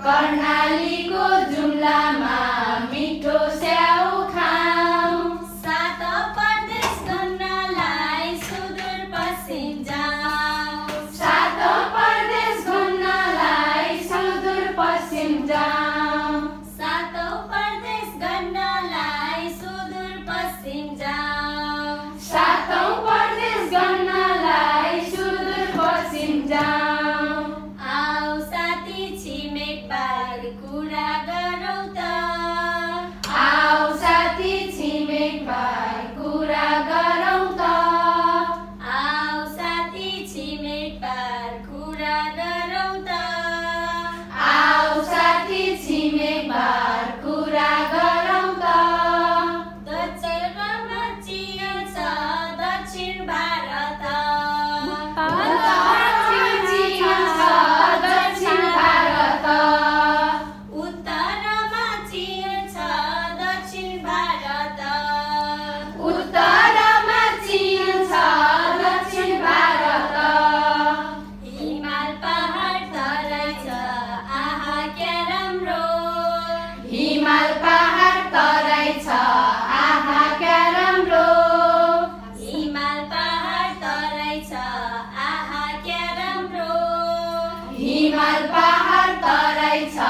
कर्णालीको जुम्लामा मिठो स्याउ खाऊ। सात परदेश घुम्नलाई सुदूर पश्चिम जाऊ। सात परदेश घुम्नलाई सुदूर पश्चिम जाऊ। सात परदेश घुम्नलाई सुदूर पश्चिम जाऊ। सात परदेश घुम्नलाई सुदूर पश्चिम जाऊ। कुरा गरौँ त आऊ साथी छिमेक भाइ कुरा गरौँ त आऊ साथी छिमेक भाइ कुरा गरौँ त आऊ साथी छिमेक भाइ कुरा गरौँ त दक्षिणमा चिया छ दक्षिण भारत हिमाल पहाड तराई छ आहा क्या राम्रो। हिमाल पहाड तराई छ आहा क्या राम्रो। हिमाल पहाड तराई छ